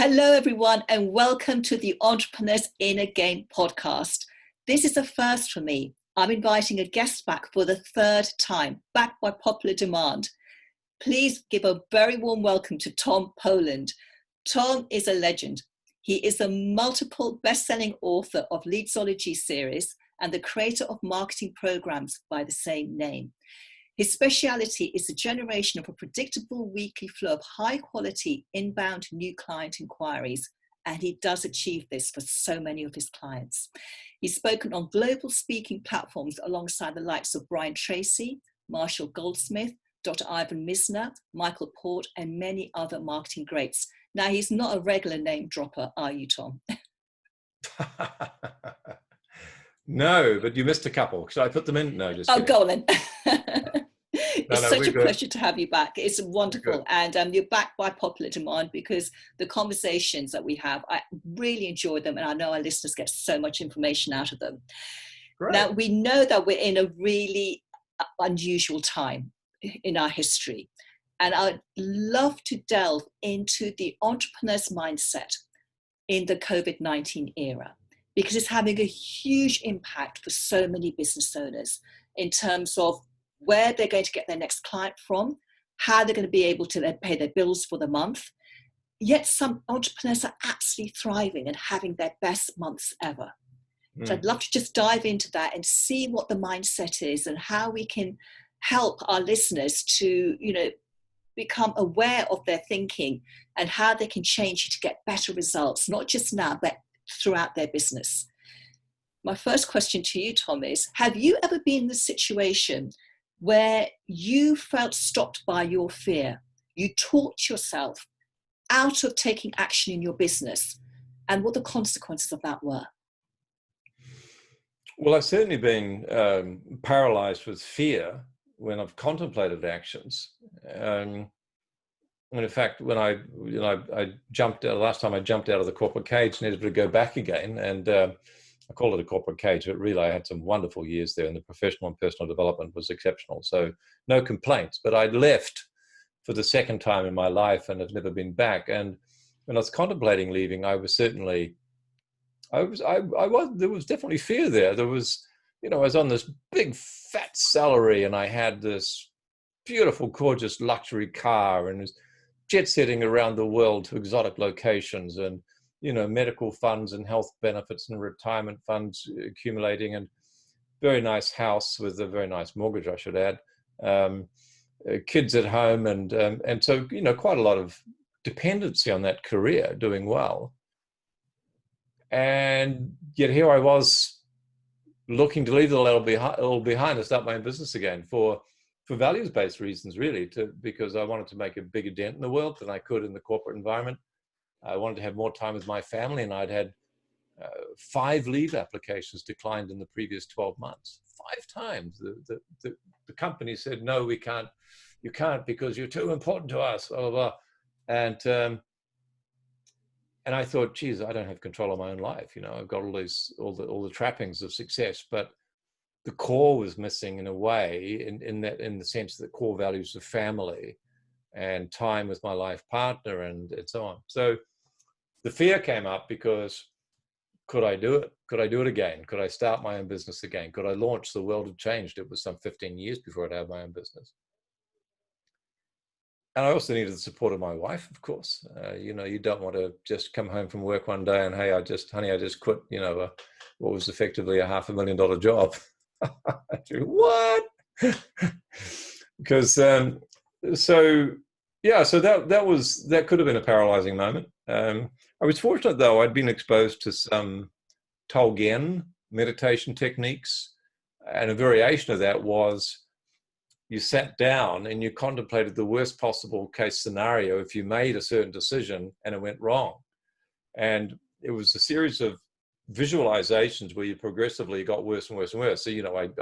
Hello, everyone, and welcome to the Entrepreneurs in a Game podcast. This is a first for me. I'm inviting a guest back for the third time, back by popular demand. Please give a very warm welcome to TomPoland. Tom is a legend. He is a multiple best-selling author of Leadsology series and the creator of marketing programs by the same name. His speciality is the generation of a predictable weekly flow of high-quality inbound new client inquiries, and he does achieve this for so many of his clients. He's spoken on global speaking platforms alongside the likes of Brian Tracy, Marshall Goldsmith, Dr. Ivan Misner, Michael Port, and many other marketing greats. Now, he's not a regular name dropper, are you, Tom? No, but you missed a couple. Should I put them in? No, just kidding. Go on then. It's such a pleasure to have you back. It's wonderful. And you're back by popular demand because the conversations that we have, I really enjoy them. And I know our listeners get so much information out of them. Great. Now, we know that we're in a really unusual time in our history. And I'd love to delve into the entrepreneur's mindset in the COVID-19 era, because it's having a huge impact for so many business owners in terms of where they're going to get their next client from, how they're going to be able to pay their bills for the month. Yet some entrepreneurs are absolutely thriving and having their best months ever. So I'd love to just dive into that and see what the mindset is and how we can help our listeners to, become aware of their thinking and how they can change it to get better results, not just now, but throughout their business. My first question to you, Tom, is, have you ever been in the situation where you felt stopped by your fear? You talked yourself out of taking action in your business, and what the consequences of that were? Well, I've certainly been paralyzed with fear when I've contemplated actions. And in fact, when I jumped out, last time I jumped out of the corporate cage, needed to go back again. And I call it a corporate cage, but really I had some wonderful years there, and the professional and personal development was exceptional. So no complaints, but I left for the second time in my life and have never been back. And when I was contemplating leaving, I was certainly, there was definitely fear there. There was, I was on this big fat salary and I had this beautiful, gorgeous luxury car and was jet setting around the world to exotic locations and, medical funds and health benefits and retirement funds accumulating, and very nice house with a very nice mortgage, I should add, kids at home. And so, quite a lot of dependency on that career, doing well. And yet here I was looking to leave it all behind and start my own business again for values-based reasons, really, because I wanted to make a bigger dent in the world than I could in the corporate environment. I wanted to have more time with my family, and I'd had 5 leave applications declined in the previous 12 months. 5 times. The company said, no, we can't. You can't because you're too important to us, blah, blah, blah. And I thought, geez, I don't have control of my own life. I've got all the trappings of success, but the core was missing in a way, in the sense that core values of family and time with my life partner and so on. So the fear came up because could I do it? Could I do it again? Could I start my own business again? Could I launch? The world had changed. It was some 15 years before I'd had my own business. And I also needed the support of my wife, of course. You don't want to just come home from work one day and, hey, I just quit, what was effectively a $500,000 job. What? Because, so that could have been a paralyzing moment. I was fortunate, though. I'd been exposed to some Tolgen meditation techniques, and a variation of that was you sat down and you contemplated the worst possible case scenario if you made a certain decision and it went wrong. And it was a series of visualizations where you progressively got worse and worse and worse. So,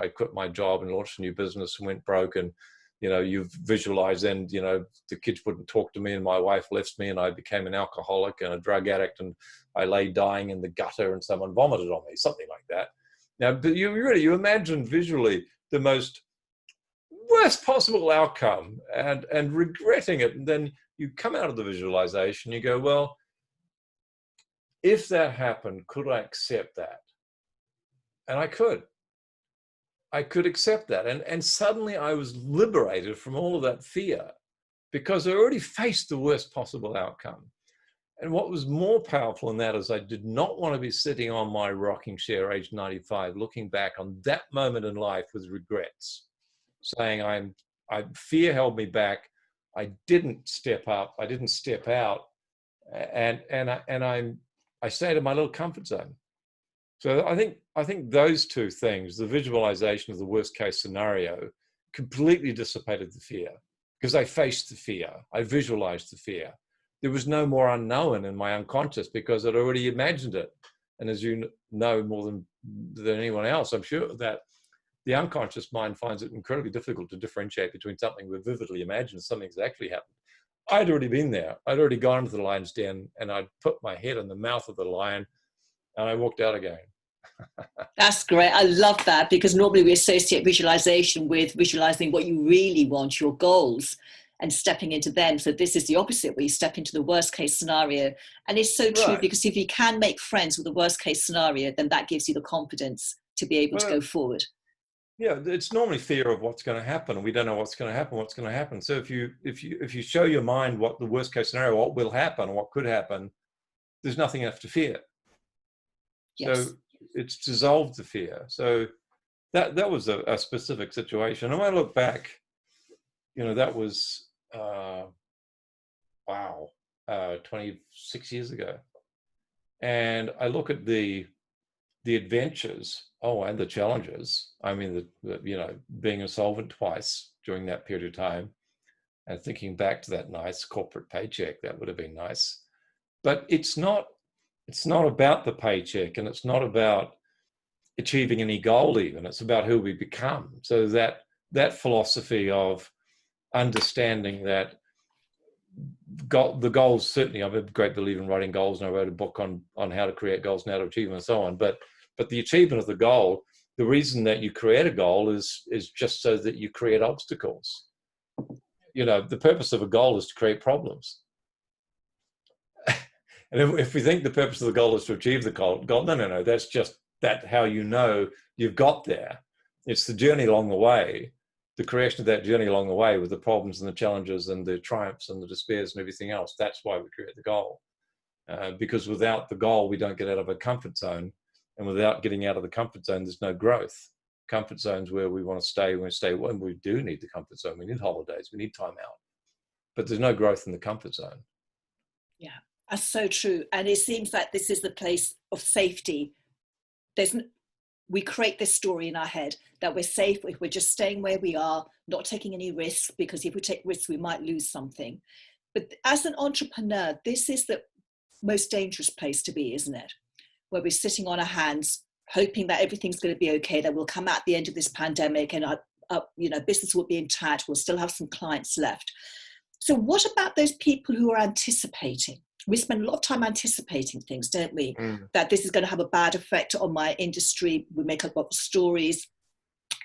I quit my job and launched a new business and went broke, and, you visualize then, the kids wouldn't talk to me and my wife left me and I became an alcoholic and a drug addict and I lay dying in the gutter and someone vomited on me, something like that. Now, but you imagine visually the most worst possible outcome and regretting it. And then you come out of the visualization, you go, well, if that happened, could I accept that? And I could accept that. And suddenly I was liberated from all of that fear because I already faced the worst possible outcome. And what was more powerful than that is I did not want to be sitting on my rocking chair, age 95, looking back on that moment in life with regrets, saying fear held me back. I didn't step up. I didn't step out. And I stayed in my little comfort zone. So I think those two things, the visualization of the worst case scenario, completely dissipated the fear because I faced the fear. I visualized the fear. There was no more unknown in my unconscious because I'd already imagined it. And as you know more than anyone else, I'm sure that the unconscious mind finds it incredibly difficult to differentiate between something we vividly imagined and something that's actually happened. I'd already been there. I'd already gone into the lion's den and I'd put my head in the mouth of the lion and I walked out again. That's great. I love that because normally we associate visualization with visualizing what you really want, your goals, and stepping into them. So this is the opposite, where you step into the worst case scenario. And it's so true, because if you can make friends with the worst case scenario, then that gives you the confidence to be able to go forward. Yeah, it's normally fear of what's going to happen. We don't know what's going to happen. So if you show your mind what the worst case scenario, what will happen, what could happen, there's nothing left to fear. Yes. So it's dissolved the fear. So that was a specific situation. And when I look back, that was 26 years ago. And I look at the adventures, and the challenges. I mean, being insolvent twice during that period of time, and thinking back to that nice corporate paycheck, that would have been nice. But it's not about the paycheck, and it's not about achieving any goal even. It's about who we become. So that philosophy of understanding that the goals, certainly I'm a great believer in writing goals, and I wrote a book on how to create goals and how to achieve them and so on. But the achievement of the goal, the reason that you create a goal is just so that you create obstacles. The purpose of a goal is to create problems. And if we think the purpose of the goal is to achieve the goal, no, that's just how you've got there. It's the journey along the way, the creation of that journey along the way with the problems and the challenges and the triumphs and the despairs and everything else. That's why we create the goal. Because without the goal, we don't get out of a comfort zone. And without getting out of the comfort zone, there's no growth. Comfort zones where we want to stay, when we do need the comfort zone. We need holidays, we need time out. But there's no growth in the comfort zone. Yeah, that's so true. And it seems like this is the place of safety. We create this story in our head that we're safe if we're just staying where we are, not taking any risks, because if we take risks, we might lose something. But as an entrepreneur, this is the most dangerous place to be, isn't it? Where we're sitting on our hands, hoping that everything's going to be okay, that we'll come out the end of this pandemic and our business will be intact, we'll still have some clients left. So what about those people who are anticipating? We spend a lot of time anticipating things, don't we? That this is going to have a bad effect on my industry. We make up a lot of stories.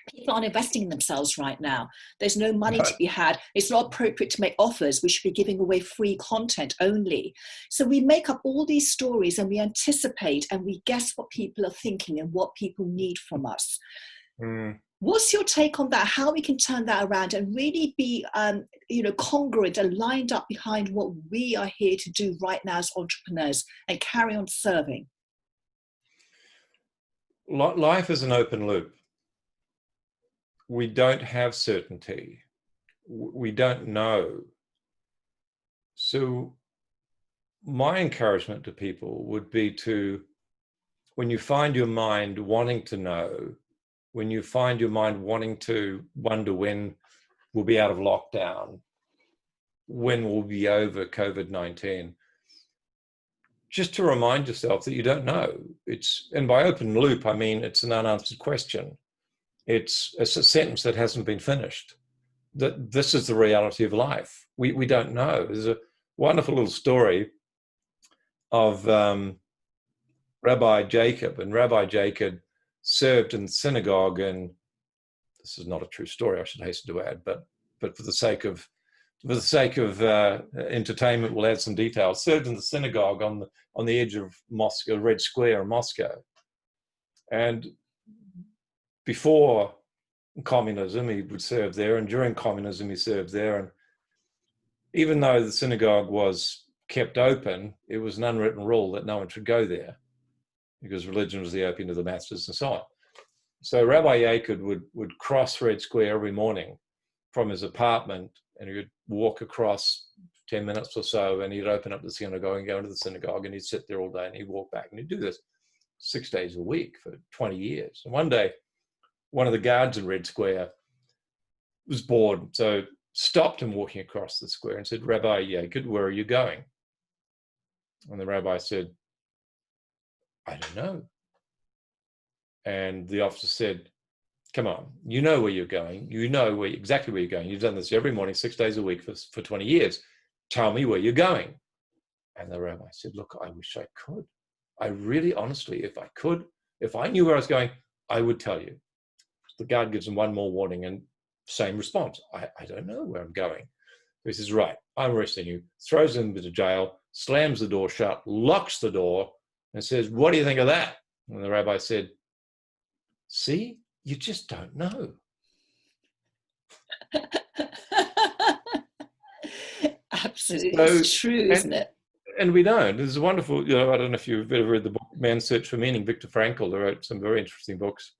People aren't investing in themselves right now. There's no money to be had. It's not appropriate to make offers. We should be giving away free content only. So we make up all these stories and we anticipate and we guess what people are thinking and what people need from us. What's your take on that? How we can turn that around and really be, congruent and lined up behind what we are here to do right now as entrepreneurs and carry on serving? Life is an open loop. We don't have certainty. We don't know. So my encouragement to people would be to, when you find your mind wanting to know, when you find your mind wanting to wonder when we'll be out of lockdown, when we'll be over COVID-19, just to remind yourself that you don't know. And by open loop, I mean it's an unanswered question. It's a sentence that hasn't been finished. That this is the reality of life. We don't know. There's a wonderful little story of Rabbi Jacob, and Rabbi Jacob served in the synagogue, and this is not a true story, I should hasten to add, but for the sake of for the sake of entertainment, we'll add some details. Served in the synagogue on the edge of Moscow, Red Square in Moscow. And before communism, he would serve there, and during communism, he served there. And even though the synagogue was kept open, it was an unwritten rule that no one should go there because religion was the opium of the masses and so on. So Rabbi Yakud would cross Red Square every morning from his apartment, and he would walk across 10 minutes or so, and he'd open up the synagogue and go into the synagogue, and he'd sit there all day, and he'd walk back, and he'd do this 6 days a week for 20 years. And one day, one of the guards in Red Square was bored, so stopped him walking across the square and said, "Rabbi Yakud, where are you going?" And the rabbi said, "I don't know." And the officer said, "Come on, you know where you're going. You know exactly where you're going. You've done this every morning, 6 days a week for 20 years. Tell me where you're going." And the rabbi said, "Look, I wish I could. I really, honestly, if I could, if I knew where I was going, I would tell you." The guard gives him one more warning and same response. I don't know where I'm going. He says, "Right, I'm arresting you," throws him into jail, slams the door shut, locks the door, and says, "What do you think of that?" And the rabbi said, "See, you just don't know." Absolutely, so, it's true, isn't it? And we don't. There's a wonderful, I don't know if you've ever read the book Man's Search for Meaning, Viktor Frankl, who wrote some very interesting books.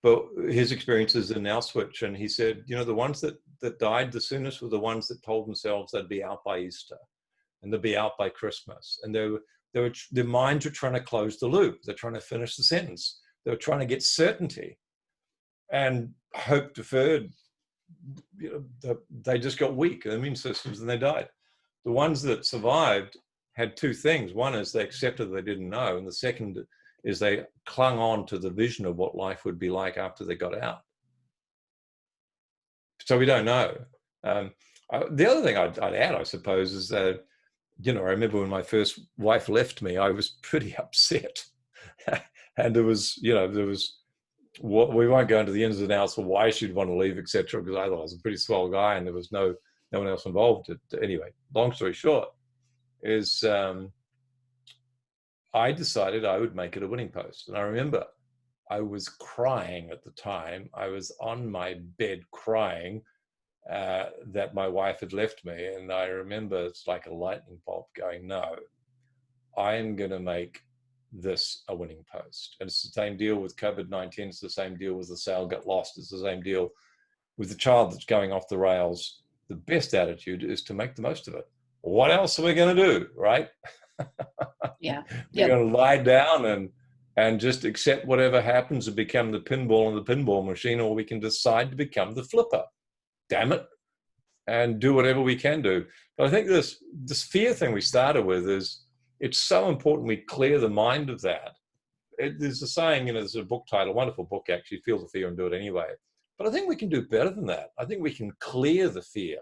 But his experiences in Auschwitz, and he said, the ones that died the soonest were the ones that told themselves they'd be out by Easter and they'd be out by Christmas. And their minds were trying to close the loop. They're trying to finish the sentence. They were trying to get certainty. And hope deferred, they just got weak, their immune systems, and they died. The ones that survived had two things. One is they accepted they didn't know, and the second is they clung on to the vision of what life would be like after they got out. So we don't know. The other thing I'd add, I suppose, is that, I remember when my first wife left me, I was pretty upset. And there was, we won't go into the ins and outs of why she'd want to leave, etc., because I thought I was a pretty swell guy and there was no one else involved. Anyway, long story short is I decided I would make it a winning post. And I remember I was crying at the time. I was on my bed crying that my wife had left me. And I remember it's like a lightning bolt going, no, I am going to make this a winning post. And it's the same deal with COVID-19. It's the same deal with the sale got lost. It's the same deal with the child that's going off the rails. The best attitude is to make the most of it. What else are we going to do, right? Yeah. We're going to lie down and just accept whatever happens and become the pinball in the pinball machine, or we can decide to become the flipper. Damn it. And do whatever we can do. But I think this fear thing we started with is, it's so important we clear the mind of that. There's a saying, there's a book title, a wonderful book actually, Feel the Fear and Do It Anyway. But I think we can do better than that. I think we can clear the fear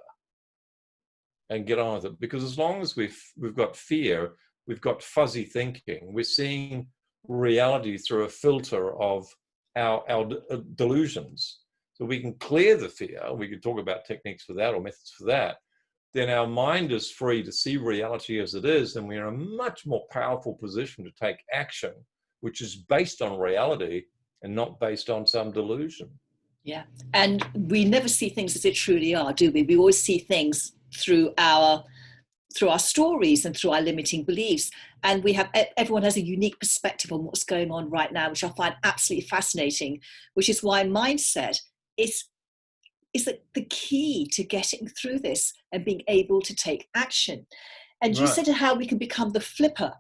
and get on with it. Because as long as we've got fear, we've got fuzzy thinking. We're seeing reality through a filter of our delusions. So we can clear the fear. We could talk about techniques for that or methods for that. Then our mind is free to see reality as it is, and we're in a much more powerful position to take action, which is based on reality and not based on some delusion. Yeah, and we never see things as it truly are, do we? We always see things through our stories and through our limiting beliefs. And everyone has a unique perspective on what's going on right now, which I find absolutely fascinating, which is why mindset is the key to getting through this and being able to take action. And you said how we can become the flipper.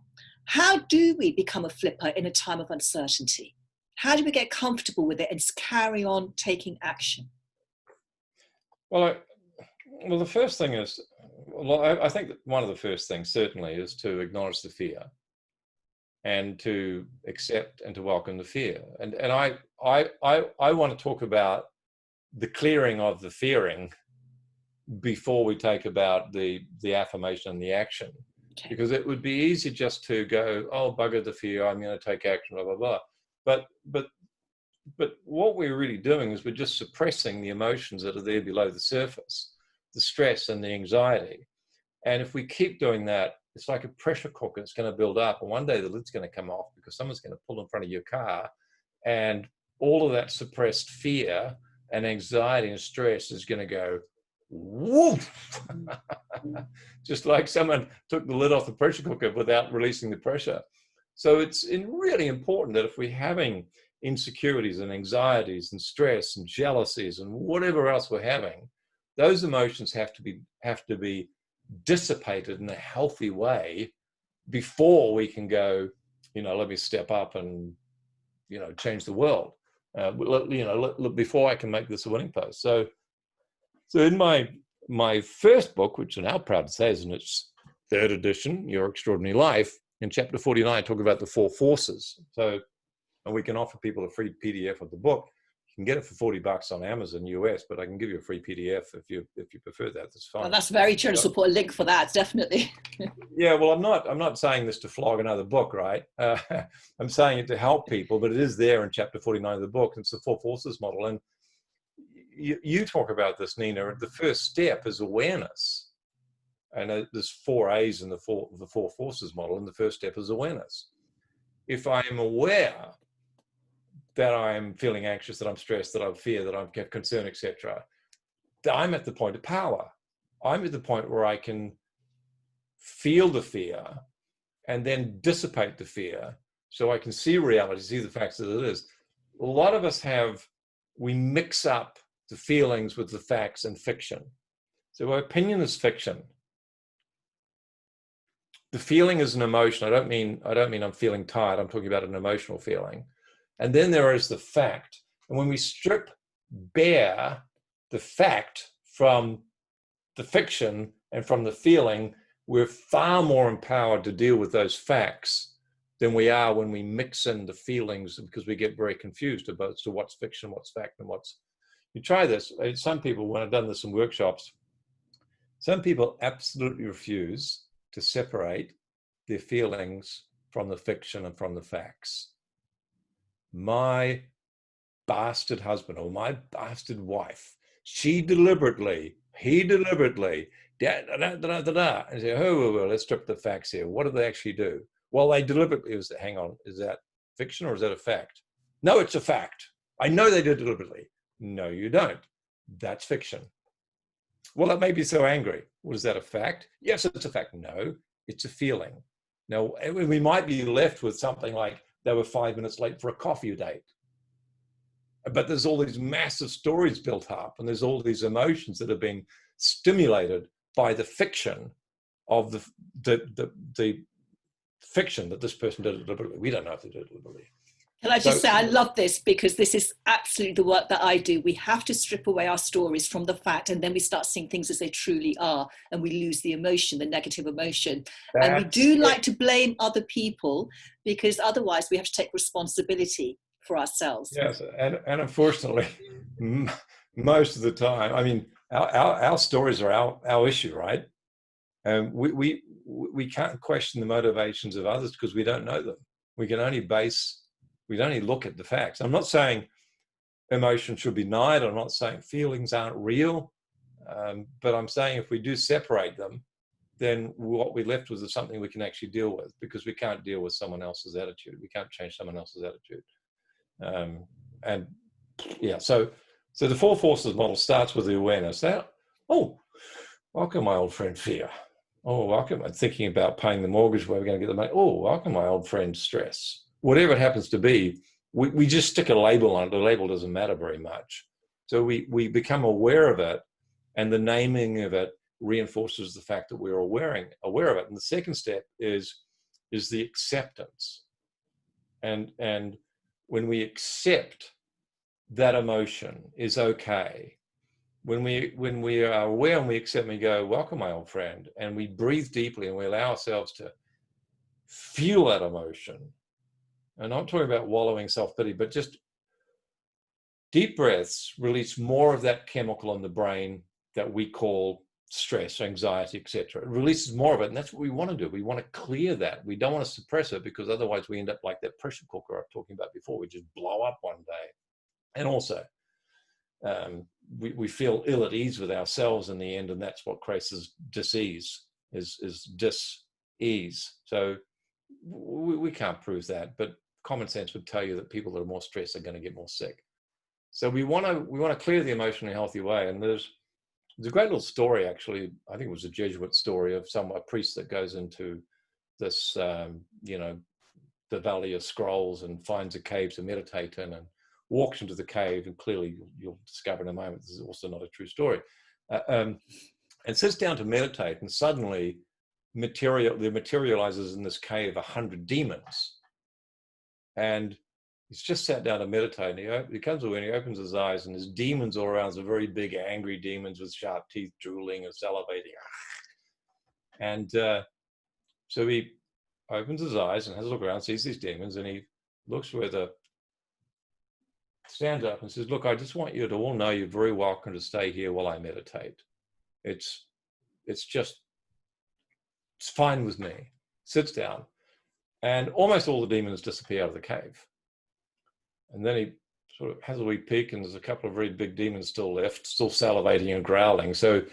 How do we become a flipper in a time of uncertainty? How do we get comfortable with it and carry on taking action? Well, the first thing is, I think that one of the first things certainly is to acknowledge the fear and to accept and to welcome the fear. And I want to talk about the clearing of the fearing before we take about the affirmation and the action. Okay. Because it would be easy just to go, oh, bugger the fear, I'm going to take action, blah, blah, blah. But what we're really doing is we're just suppressing the emotions that are there below the surface. the stress and the anxiety. And if we keep doing that, it's like a pressure cooker. It's going to build up, and one day the lid's going to come off because someone's going to pull in front of your car, and all of that suppressed fear and anxiety and stress is going to go woof. Just like someone took the lid off the pressure cooker without releasing the pressure. So it's really important that if we're having insecurities and anxieties and stress and jealousies and whatever else we're having, those emotions have to be dissipated in a healthy way before we can go, let me step up and, change the world. Before I can make this a winning post. So in my first book, which I'm now proud to say is in its third edition, Your Extraordinary Life, in chapter 49, I talk about the 4 forces. So, and we can offer people a free PDF of the book. You can get it for $40 on Amazon US, but I can give you a free PDF if you prefer that. That's fine. Well, that's very generous. We'll put a link for that, definitely. Yeah, well, I'm not saying this to flog another book, right? I'm saying it to help people, but it is there in chapter 49 of the book. It's the 4 forces model, and you talk about this, Nina. The first step is awareness, and there's 4 A's in the 4 forces model, and the first step is awareness. If I am aware that I'm feeling anxious, that I'm stressed, that I fear, that I'm concerned, etc., I'm at the point of power. I'm at the point where I can feel the fear and then dissipate the fear, so I can see reality, see the facts that it is. A lot of us we mix up the feelings with the facts and fiction. So our opinion is fiction. The feeling is an emotion. I don't mean I'm feeling tired. I'm talking about an emotional feeling. And then there is the fact. And when we strip bare the fact from the fiction and from the feeling, we're far more empowered to deal with those facts than we are when we mix in the feelings, because we get very confused about what's fiction, what's fact, and what's... You try this. Some people, when I've done this in workshops, some people absolutely refuse to separate their feelings from the fiction and from the facts. My bastard husband or my bastard wife, he deliberately, da-da-da-da-da-da. And say, oh, let's strip the facts here. What did they actually do? Well, they deliberately, hang on, is that fiction or is that a fact? No, it's a fact. I know they did deliberately. No, you don't. That's fiction. Well, that made me so angry. Was that a fact? Yes, it's a fact. No, it's a feeling. Now, we might be left with something like they were 5 minutes late for a coffee date. But there's all these massive stories built up, and there's all these emotions that have been stimulated by the fiction of the fiction that this person did it deliberately. We don't know if they did it deliberately. Can I just say, I love this, because this is absolutely the work that I do. We have to strip away our stories from the fact, and then we start seeing things as they truly are, and we lose the emotion, the negative emotion. And we do like to blame other people, because otherwise we have to take responsibility for ourselves. Yes, and unfortunately, most of the time, I mean, our stories are our issue, right? And we can't question the motivations of others because we don't know them. We can only look at the facts. I'm not saying emotion should be denied. I'm not saying feelings aren't real. But I'm saying if we do separate them, then what we're left with is something we can actually deal with, because we can't deal with someone else's attitude. We can't change someone else's attitude. And yeah, so the 4 forces model starts with the awareness that, oh, welcome my old friend fear. Oh, welcome. I'm thinking about paying the mortgage, where we're going to get the money. Oh, welcome my old friend stress. Whatever it happens to be, we just stick a label on it. The label doesn't matter very much. So we become aware of it, and the naming of it reinforces the fact that we're aware of it. And the second step is the acceptance. And when we accept that emotion is okay, when we are aware and we accept and we go, welcome my old friend, and we breathe deeply and we allow ourselves to feel that emotion. And I'm talking about wallowing self-pity, but just deep breaths release more of that chemical in the brain that we call stress, anxiety, etc. It releases more of it, and that's what we want to do. We want to clear that. We don't want to suppress it, because otherwise we end up like that pressure cooker I was talking about before. We just blow up one day. And also, we feel ill at ease with ourselves in the end, and that's what creates dis-ease, is dis-ease. So we can't prove that, but common sense would tell you that people that are more stressed are going to get more sick. So we want to clear the emotion in a healthy way. And there's a great little story, actually. I think it was a Jesuit story of a priest that goes into this, the Valley of Scrolls and finds a cave to meditate in, and walks into the cave, and clearly you'll discover in a moment this is also not a true story, and sits down to meditate, and suddenly there materializes in this cave 100 demons, and he's just sat down to meditate, and he comes away and he opens his eyes, and there's demons all around. There's very big angry demons with sharp teeth, drooling and salivating, and so he opens his eyes and has a look around, sees these demons, and he looks stands up and says, "Look, I just want you to all know you're very welcome to stay here while I meditate. It's fine with me." Sits down, and almost all the demons disappear out of the cave. And then he sort of has a wee peek, and there's a couple of very big demons still left, still salivating and growling. So he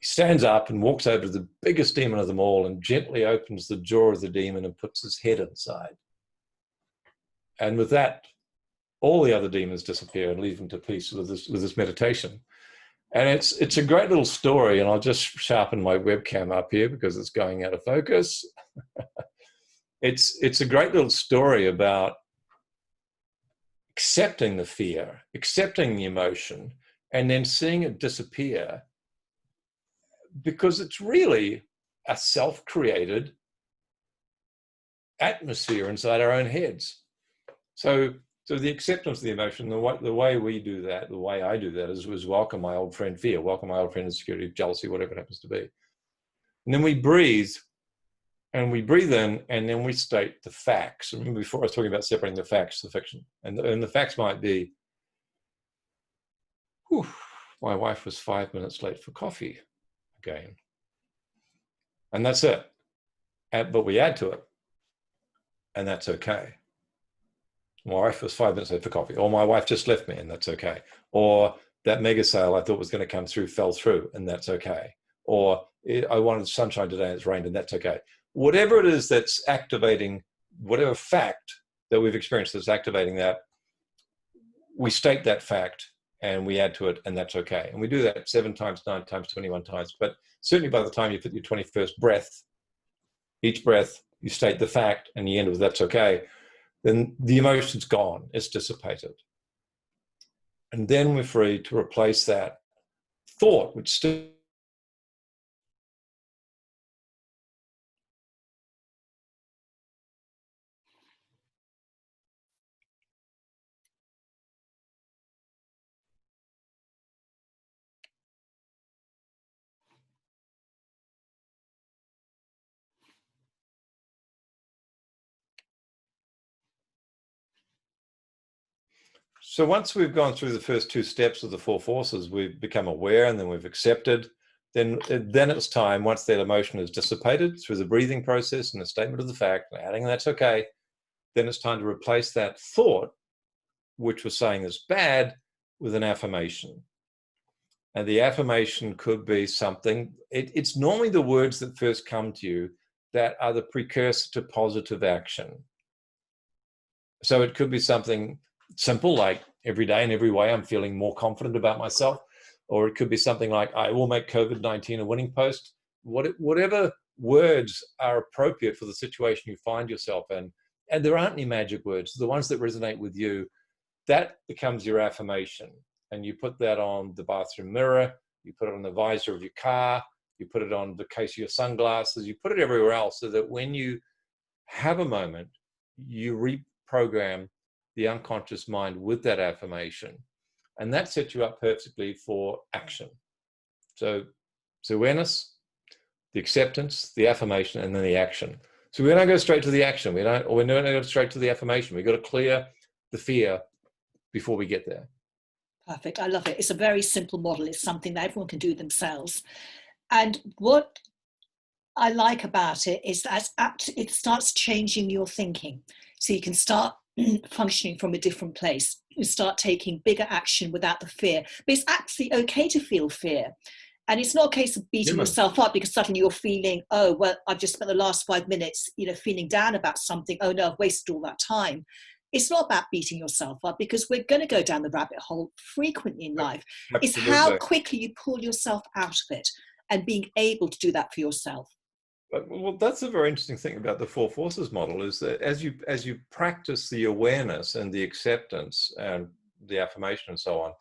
stands up and walks over to the biggest demon of them all and gently opens the jaw of the demon and puts his head inside. And with that, all the other demons disappear and leave him to peace with this meditation. And it's a great little story, and I'll just sharpen my webcam up here because it's going out of focus. It's a great little story about accepting the fear, accepting the emotion, and then seeing it disappear, because it's really a self-created atmosphere inside our own heads. So the acceptance of the emotion, the way we do that, the way I do that is welcome my old friend fear, welcome my old friend insecurity, jealousy, whatever it happens to be. And then we breathe, and we breathe in, and then we state the facts. Remember before I was talking about separating the facts, the fiction. And the facts might be, my wife was 5 minutes late for coffee again. And that's it. But we add to it, and that's okay. My wife was 5 minutes late for coffee, or my wife just left me, and that's okay. Or that mega sale I thought was going to come through fell through, and that's okay. Or I wanted sunshine today and it's rained, and that's okay. Whatever it is that's activating, whatever fact that we've experienced that's activating that, we state that fact and we add to it, and that's okay. And we do that 7 times, 9 times, 21 times. But certainly by the time you put your 21st breath, each breath you state the fact and you end with that's okay, then the emotion's gone, it's dissipated. And then we're free to replace that thought, which still So once we've gone through the first 2 steps of the 4 forces, we've become aware, and then we've accepted. Then it's time, once that emotion is dissipated through the breathing process and the statement of the fact, and adding that's okay, then it's time to replace that thought, which was saying is bad, with an affirmation. And the affirmation could be something, it's normally the words that first come to you that are the precursor to positive action. So it could be something simple, like every day in every way I'm feeling more confident about myself. Or it could be something like, I will make COVID-19 a winning post. Whatever words are appropriate for the situation you find yourself in, and there aren't any magic words, the ones that resonate with you, that becomes your affirmation. And you put that on the bathroom mirror, you put it on the visor of your car, you put it on the case of your sunglasses, you put it everywhere else, so that when you have a moment, you reprogram the unconscious mind with that affirmation. And that sets you up perfectly for action. So it's awareness, the acceptance, the affirmation, and then the action. So we don't go straight to the action. We don't go straight to the affirmation. We've got to clear the fear before we get there. Perfect. I love it. It's a very simple model. It's something that everyone can do themselves. And what I like about it is that it starts changing your thinking. So you can start functioning from a different place. you start taking bigger action without the fear. But it's actually okay to feel fear. And it's not a case of beating yourself up because suddenly you're feeling, oh, well, I've just spent the last 5 minutes, feeling down about something. Oh no, I've wasted all that time. It's not about beating yourself up because we're going to go down the rabbit hole frequently in life. Absolutely. It's how quickly you pull yourself out of it and being able to do that for yourself. Well, that's a very interesting thing about the four forces model, is that as you practice the awareness and the acceptance and the affirmation and so on,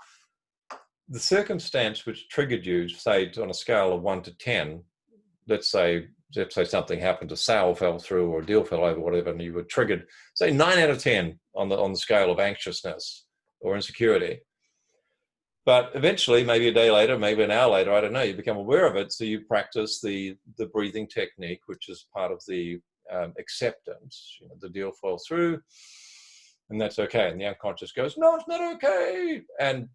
the circumstance which triggered you, say on a scale of 1 to 10, let's say something happened, a sale fell through or a deal fell over, whatever, and you were triggered, say 9 out of 10 on the scale of anxiousness or insecurity. But eventually, maybe a day later, maybe an hour later, I don't know, you become aware of it. So you practice the breathing technique, which is part of the acceptance. The deal falls through, and that's okay. And the unconscious goes, no, it's not okay. And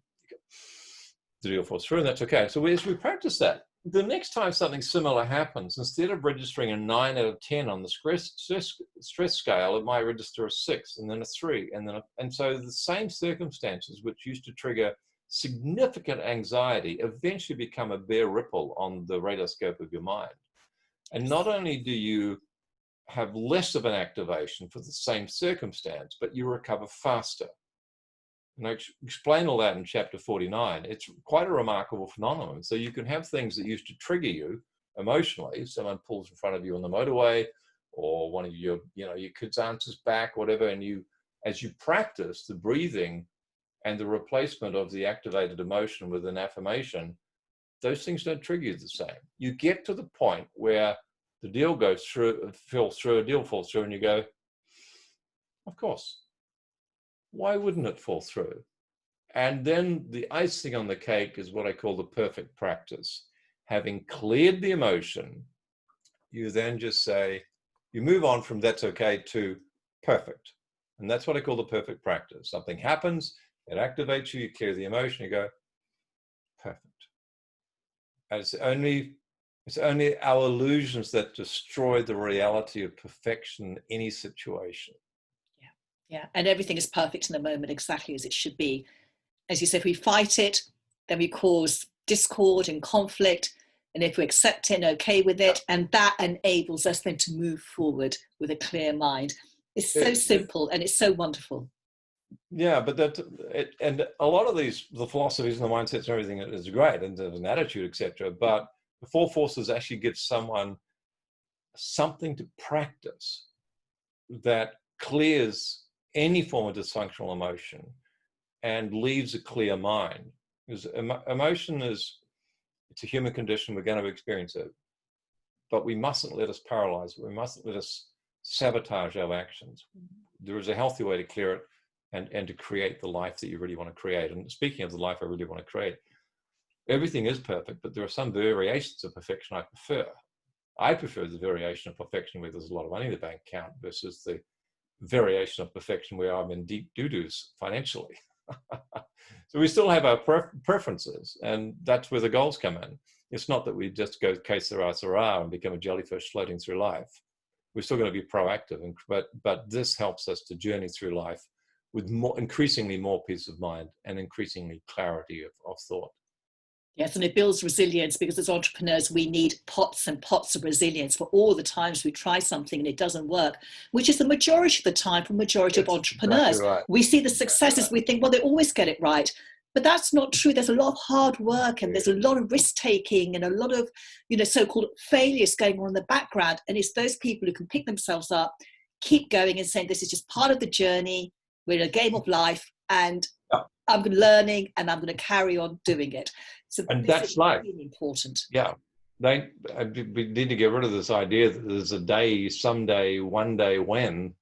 the deal falls through, and that's okay. So as we practice that, the next time something similar happens, instead of registering a 9 out of 10 on the stress scale, it might register a 6, and then a 3, and so the same circumstances which used to trigger significant anxiety eventually become a bare ripple on the radar scope of your mind. And not only do you have less of an activation for the same circumstance, but you recover faster. And I explain all that in chapter 49. It's quite a remarkable phenomenon. So you can have things that used to trigger you emotionally. Someone pulls in front of you on the motorway, or one of your kids answers back, whatever, and as you practice the breathing and the replacement of the activated emotion with an affirmation, those things don't trigger you the same. You get to the point where the deal goes through, a deal falls through, and you go, of course. Why wouldn't it fall through? And then the icing on the cake is what I call the perfect practice. Having cleared the emotion, you then just say, you move on from that's okay to perfect. And that's what I call the perfect practice. Something happens, it activates you, you clear the emotion, you go, perfect. And it's only our illusions that destroy the reality of perfection in any situation. Yeah. And everything is perfect in the moment, exactly as it should be. As you said, if we fight it, then we cause discord and conflict. And if we accept it and okay with it, and that enables us then to move forward with a clear mind. It's so simple and it's so wonderful. Yeah, but and a lot of the philosophies and the mindsets and everything is great, and there's an attitude, etc. But the four forces actually give someone something to practice that clears any form of dysfunctional emotion and leaves a clear mind. Because emotion it's a human condition, we're going to experience it. But we mustn't let us paralyze it. We mustn't let us sabotage our actions. There is a healthy way to clear it and to create the life that you really want to create. And speaking of the life I really want to create, everything is perfect, but there are some variations of perfection I prefer. I prefer the variation of perfection where there's a lot of money in the bank account versus the variation of perfection where I'm in deep doo-doos financially. So we still have our preferences, and that's where the goals come in. It's not that we just go que sera, sera and become a jellyfish floating through life. We're still going to be proactive, but this helps us to journey through life with increasingly more peace of mind and increasingly clarity of thought. Yes, and it builds resilience, because as entrepreneurs, we need pots and pots of resilience for all the times we try something and it doesn't work, which is the majority of the time for the majority of entrepreneurs. Exactly right. We see the successes, exactly right. We think, well, they always get it right. But that's not true. There's a lot of hard work and there's a lot of risk taking and a lot of, so-called failures going on in the background. And it's those people who can pick themselves up, keep going and saying, this is just part of the journey. We're in a game of life, and I'm learning and I'm going to carry on doing it. So and that's life. Really important. Yeah. We need to get rid of this idea that there's a day, someday, one day when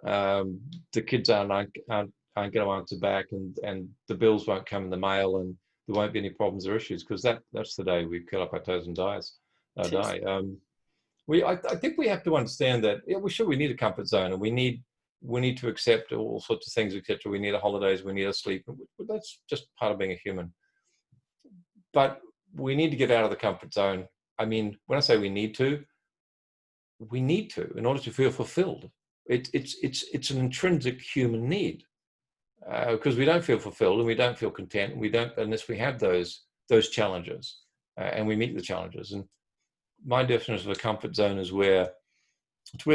the kids aren't going to answer back and the bills won't come in the mail and there won't be any problems or issues, because that's the day we cut up our toes and die. I think we have to understand that we need a comfort zone, and we need to accept all sorts of things, etc. We need holidays, we need a sleep. That's just part of being a human. But we need to get out of the comfort zone. I mean, when I say we need to in order to feel fulfilled. It's an intrinsic human need. because we don't feel fulfilled and we don't feel content, and we don't unless we have those challenges, and we meet the challenges. And my definition of a comfort zone is where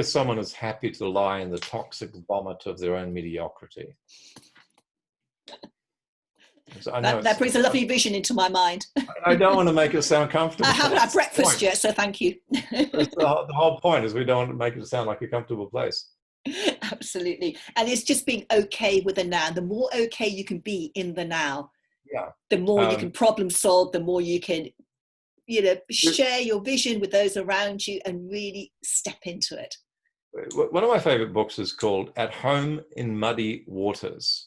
someone is happy to lie in the toxic vomit of their own mediocrity. So I know that brings a lovely vision into my mind. I don't want to make it sound comfortable. I haven't had breakfast yet, so thank you. The whole point is we don't want to make it sound like a comfortable place. Absolutely. And it's just being okay with the now. The more okay you can be in the now, the more you can problem solve, the more you can, share your vision with those around you and really step into it. One of my favorite books is called At Home in Muddy Waters.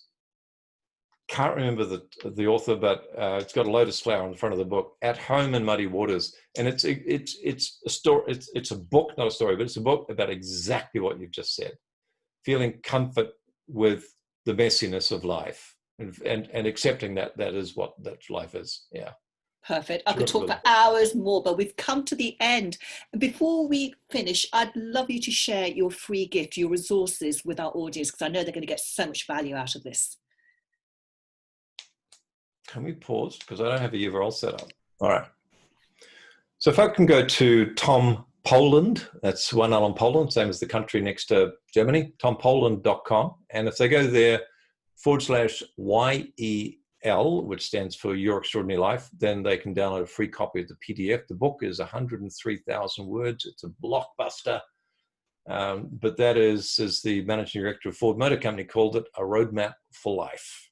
Can't remember the author, but it's got a lotus flower on the front of the book. At Home in Muddy Waters, and it's a story. It's a book, not a story, but it's a book about exactly what you've just said. Feeling comfort with the messiness of life, and accepting that is what that life is. Yeah. Perfect. I could talk for hours more, but we've come to the end. And before we finish, I'd love you to share your free gift, your resources with our audience, because I know they're going to get so much value out of this. Can we pause? Because I don't have a URL set up. All right. So folk can go to TomPoland. That's one L on Poland, same as the country next to Germany, TomPoland.com. And if they go there /YEL, which stands for Your Extraordinary Life, then they can download a free copy of the PDF. The book is 103,000 words. It's a blockbuster. But that is, as the managing director of Ford Motor Company called it, a roadmap for life.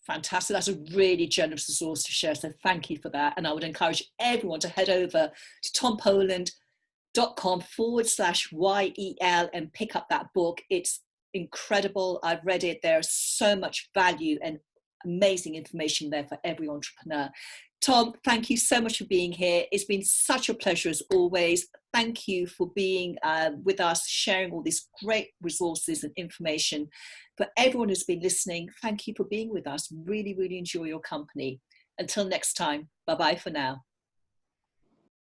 Fantastic. That's a really generous resource to share. So thank you for that. And I would encourage everyone to head over to tompoland.com/YEL and pick up that book. It's incredible. I've read it. There's so much value and amazing information there for every entrepreneur. Tom, thank you so much for being here. It's been such a pleasure as always. Thank you for being with us, sharing all these great resources and information. For everyone who's been listening, thank you for being with us. Really, really enjoy your company. Until next time, bye-bye for now.